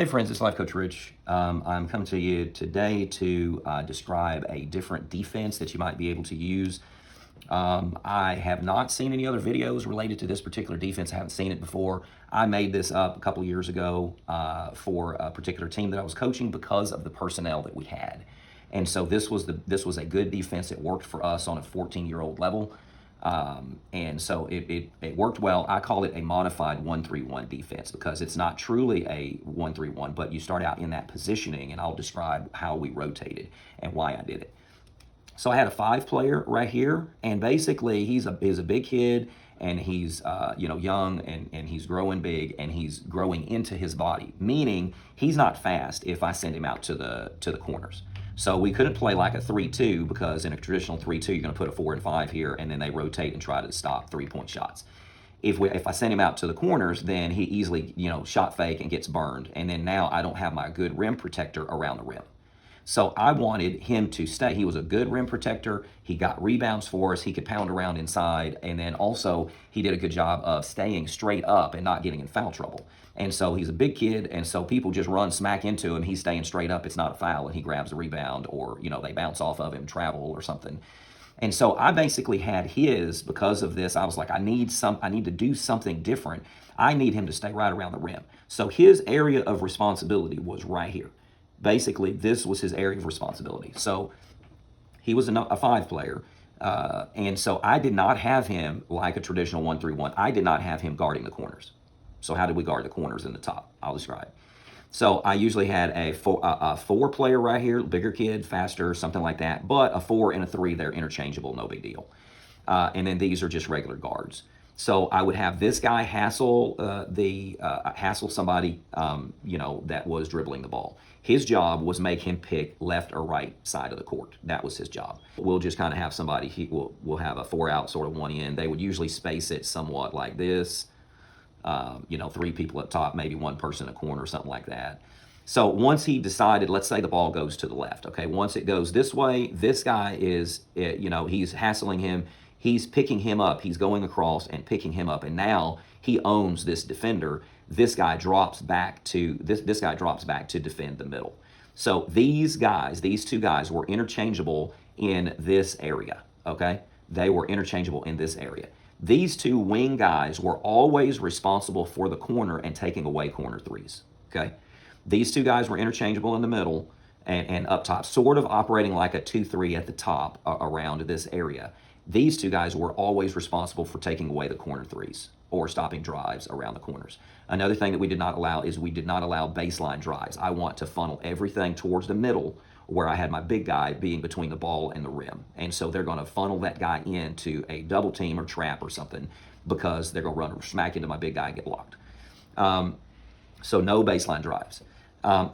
Hey friends, it's Life Coach Rich. I'm coming to you today to describe a different defense that you might be able to use. I have not seen any other videos related to this particular defense. I haven't seen it before. I made this up a couple years ago for a particular team that I was coaching because of the personnel that we had. And so this was a good defense. It worked for us on a 14-year-old level. And so it worked well. I call it a modified 1-3-1 defense because it's not truly a 1-3-1, but you start out in that positioning, and I'll describe how we rotated and why I did it. So I had a 5-player right here, and basically he's a big kid, and he's young, and he's growing big, and he's growing into his body, meaning he's not fast if I send him out to the corners. So we couldn't play like a 3-2 because in a traditional 3-2 you're going to put a 4 and 5 here, and then they rotate and try to stop 3-point shots. If I send him out to the corners, then he easily shot fake and gets burned, and then now I don't have my good rim protector around the rim. So I wanted him to stay. He was a good rim protector. He got rebounds for us. He could pound around inside. And then also he did a good job of staying straight up and not getting in foul trouble. And so he's a big kid. And so people just run smack into him. He's staying straight up. It's not a foul. And he grabs a rebound, or, they bounce off of him, travel or something. And so I basically had his, because of this, I was like, I need to do something different. I need him to stay right around the rim. So his area of responsibility was right here. Basically, this was his area of responsibility. So he was a 5-player. And so I did not have him like a traditional 1-3-1. I did not have him guarding the corners. So how did we guard the corners in the top? I'll describe. So I usually had a 4-player right here, bigger kid, faster, something like that. But a 4 and a 3, they're interchangeable, no big deal. And then these are just regular guards. So I would have this guy hassle somebody, that was dribbling the ball. His job was make him pick left or right side of the court. That was his job. We'll just kind of have somebody, we'll have a 4 out, sort of 1 in. They would usually space it somewhat like this. 3 people up top, maybe 1 person in a corner or something like that. So once he decided, let's say the ball goes to the left, okay? Once it goes this way, this guy is, he's hassling him. He's picking him up. He's going across and picking him up. And now he owns this defender. This guy drops back to this guy drops back to defend the middle. So these 2 guys were interchangeable in this area, okay? They were interchangeable in this area. These 2 wing guys were always responsible for the corner and taking away corner threes, okay? These 2 guys were interchangeable in the middle and up top, sort of operating like a 2-3 at the top around this area. These 2 guys were always responsible for taking away the corner threes or stopping drives around the corners. Another thing that we did not allow is we did not allow baseline drives. I want to funnel everything towards the middle where I had my big guy being between the ball and the rim. And so they're going to funnel that guy into a double team or trap or something because they're going to run smack into my big guy and get blocked. So no baseline drives.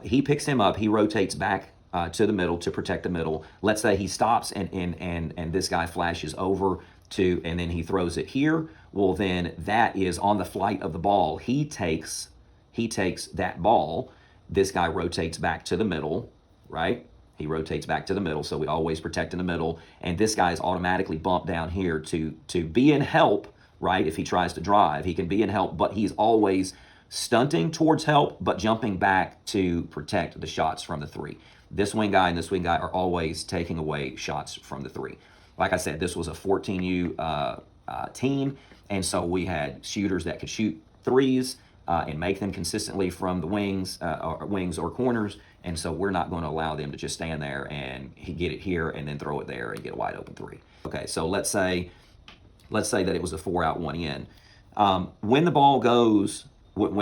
He picks him up. He rotates back to the middle to protect the middle. Let's say he stops and this guy flashes over and then he throws it here. Well, then that is on the flight of the ball. He takes that ball. This guy rotates back to the middle, right? He rotates back to the middle, so we always protect in the middle. And this guy is automatically bumped down here to be in help, right? If he tries to drive, he can be in help, but he's always stunting towards help, but jumping back to protect the shots from the 3. This wing guy and this wing guy are always taking away shots from the 3. Like I said, this was a 14U team, and so we had shooters that could shoot threes and make them consistently from the wings or corners, and so we're not going to allow them to just stand there and get it here and then throw it there and get a wide open 3. Okay, so let's say that it was a 4 out, 1 in. When the ball goes, okay.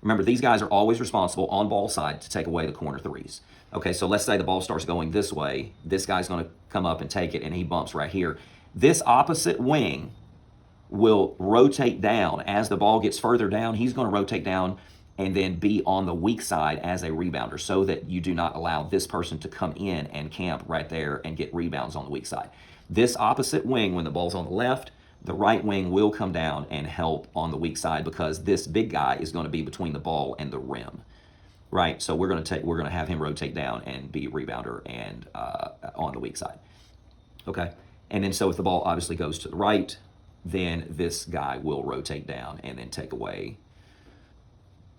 Remember, these guys are always responsible on ball side to take away the corner threes. Okay, so let's say the ball starts going this way. This guy's going to come up and take it, and he bumps right here. This opposite wing will rotate down. As the ball gets further down, he's going to rotate down and then be on the weak side as a rebounder so that you do not allow this person to come in and camp right there and get rebounds on the weak side. This opposite wing, when the ball's on the left, the right wing will come down and help on the weak side because this big guy is going to be between the ball and the rim, right? So we're going to have him rotate down and be a rebounder and on the weak side, okay? And then so if the ball obviously goes to the right, then this guy will rotate down and then take away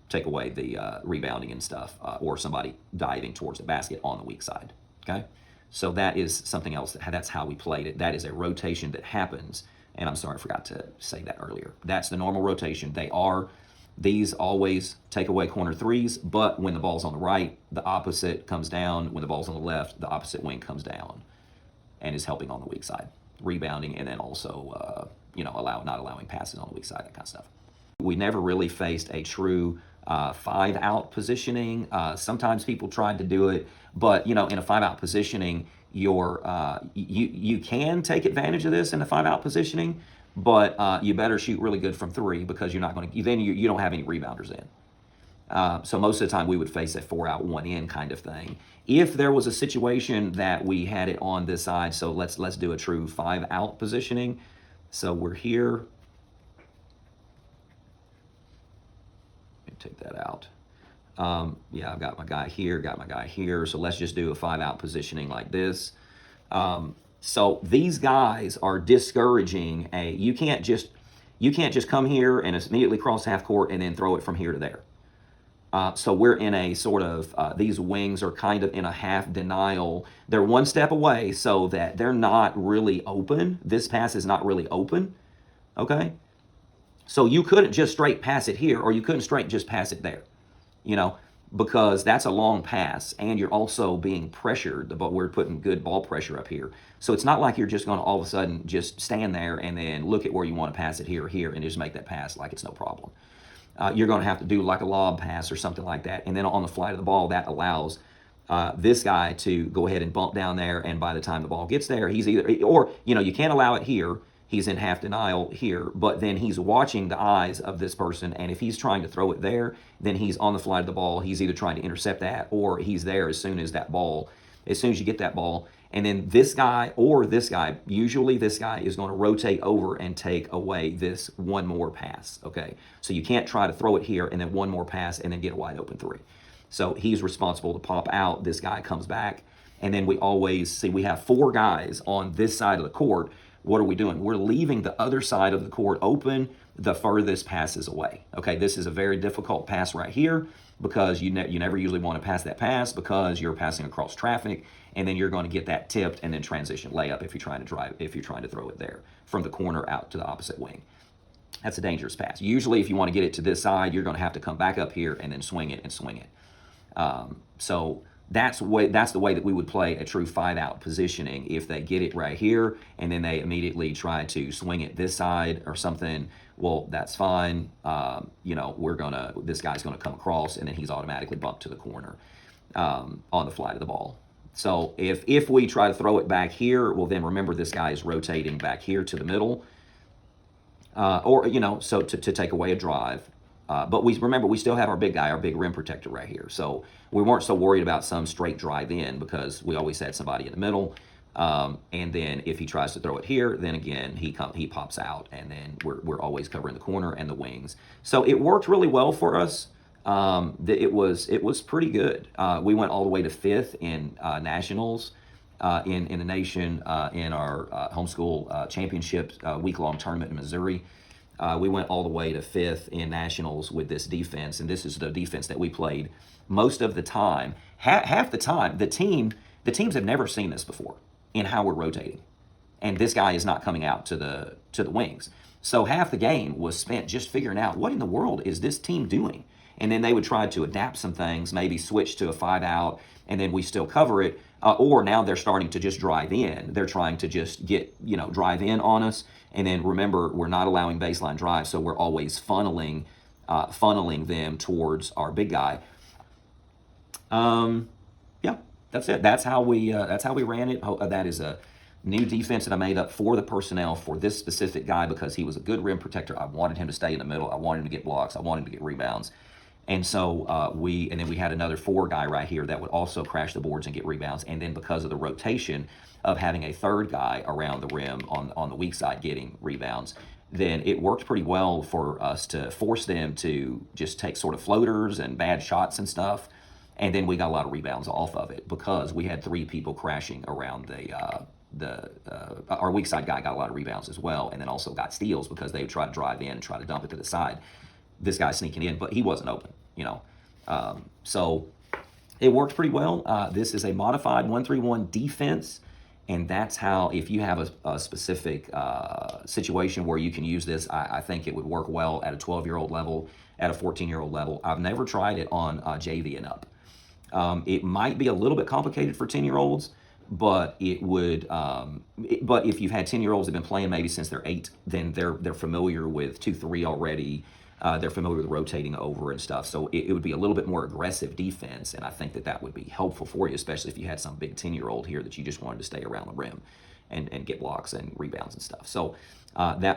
take away the rebounding and stuff, or somebody diving towards the basket on the weak side. Okay, so that is something else. That's how we played it. That is a rotation that happens. And I'm sorry, I forgot to say that earlier. That's the normal rotation. These always take away corner threes, but when the ball's on the right, the opposite comes down. When the ball's on the left, the opposite wing comes down and is helping on the weak side, rebounding, and then also, not allowing passes on the weak side, that kind of stuff. We never really faced a true 5-out positioning. Sometimes people tried to do it, but in a 5-out positioning, you can take advantage of this in the 5-out positioning, but you better shoot really good from 3 because you're not going to. Then you don't have any rebounders in. So most of the time we would face a 4-out, 1-in kind of thing. If there was a situation that we had it on this side, so let's do a true 5-out positioning. So we're here. Take that out. I've got my guy here, so let's just do a 5-out positioning like this. So these guys are discouraging you can't just come here and immediately cross half court and then throw it from here to there. So we're in a sort of, these wings are kind of in a half denial. They're one step away so that they're not really open. This pass is not really open, okay? So you couldn't just straight pass it here, or you couldn't straight just pass it there, because that's a long pass, and you're also being pressured, but we're putting good ball pressure up here. So it's not like you're just going to all of a sudden just stand there and then look at where you want to pass it here, and just make that pass like it's no problem. You're going to have to do like a lob pass or something like that, and then on the flight of the ball, that allows this guy to go ahead and bump down there, and by the time the ball gets there, he's either, or, you can't allow it here. He's in half denial here, but then he's watching the eyes of this person, and if he's trying to throw it there, then he's on the flight of the ball. He's either trying to intercept that, or he's there as soon as you get that ball, and then this guy or this guy, usually this guy is going to rotate over and take away this one more pass, okay? So you can't try to throw it here and then one more pass and then get a wide open 3. So he's responsible to pop out. This guy comes back, and then we always see we have 4 guys on this side of the court. What are we doing? We're leaving the other side of the court open the furthest passes away. Okay, this is a very difficult pass right here because you never usually want to pass that pass because you're passing across traffic, and then you're going to get that tipped and then transition layup if you're trying to throw it there from the corner out to the opposite wing. That's a dangerous pass. Usually, if you want to get it to this side, you're going to have to come back up here and then swing it. So that's the way that we would play a true 5-out positioning. If they get it right here and then they immediately try to swing it this side or something, well, that's fine. This guy's gonna come across and then he's automatically bumped to the corner on the flight of the ball. So if we try to throw it back here, well, then remember this guy is rotating back here to the middle, so to take away a drive. But we still have our big guy, our big rim protector right here. So we weren't so worried about some straight drive in because we always had somebody in the middle. And then if he tries to throw it here, then again, he pops out, and then we're always covering the corner and the wings. So it worked really well for us. It was pretty good. We went all the way to 5th in nationals in the nation in our homeschool championship week-long tournament in Missouri. We went all the way to 5th in nationals with this defense, and this is the defense that we played most of the time. Half the time, the teams have never seen this before in how we're rotating, and this guy is not coming out to the wings. So half the game was spent just figuring out what in the world is this team doing, and then they would try to adapt some things, maybe switch to a 5-out, and then we still cover it. Or now they're starting to just drive in. They're trying to just drive in on us. And then remember, we're not allowing baseline drive, so we're always funneling them towards our big guy. That's it. That's how we ran it. That is a new defense that I made up for the personnel for this specific guy because he was a good rim protector. I wanted him to stay in the middle. I wanted him to get blocks. I wanted him to get rebounds. And so we had another 4 guy right here that would also crash the boards and get rebounds. And then because of the rotation of having a 3rd guy around the rim on the weak side getting rebounds, then it worked pretty well for us to force them to just take sort of floaters and bad shots and stuff. And then we got a lot of rebounds off of it because we had 3 people crashing around our weak side guy got a lot of rebounds as well, and then also got steals because they would try to drive in and try to dump it to the side. This guy sneaking in, but he wasn't open. you know. So it worked pretty well. This is a modified 1-3-1 defense, and that's how, if you have a specific situation where you can use this, I think it would work well at a 12-year-old level, at a 14-year-old level. I've never tried it on JV and up. It might be a little bit complicated for 10-year-olds, but it would. But if you've had 10-year-olds that have been playing maybe since they're 8, then they're familiar with 2-3 already. They're familiar with rotating over and stuff. So it would be a little bit more aggressive defense, and I think that would be helpful for you, especially if you had some big 10-year-old here that you just wanted to stay around the rim and get blocks and rebounds and stuff. So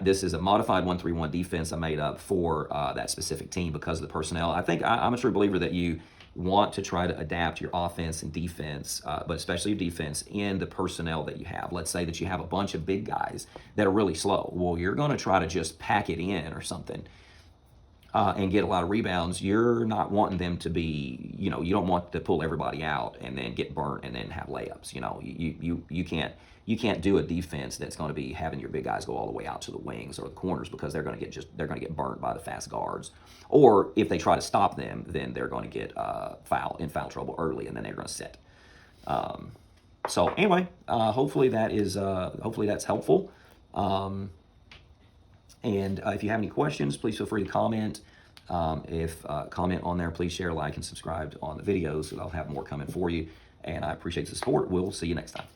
this is a modified 1-3-1 defense I made up for that specific team because of the personnel. I think I'm a true believer that you want to try to adapt your offense and defense, but especially your defense, in the personnel that you have. Let's say that you have a bunch of big guys that are really slow. Well, you're going to try to just pack it in or something. And get a lot of rebounds. You're not wanting them to be, you don't want to pull everybody out and then get burnt and then have layups. You can't do a defense that's going to be having your big guys go all the way out to the wings or the corners, because they're going to get burnt by the fast guards. Or if they try to stop them, then they're going to get in foul trouble early, and then they're going to sit. So anyway, hopefully that's helpful. And if you have any questions, please feel free to comment. Comment on there, please share, like, and subscribe on the videos, so I'll have more coming for you. And I appreciate the support. We'll see you next time.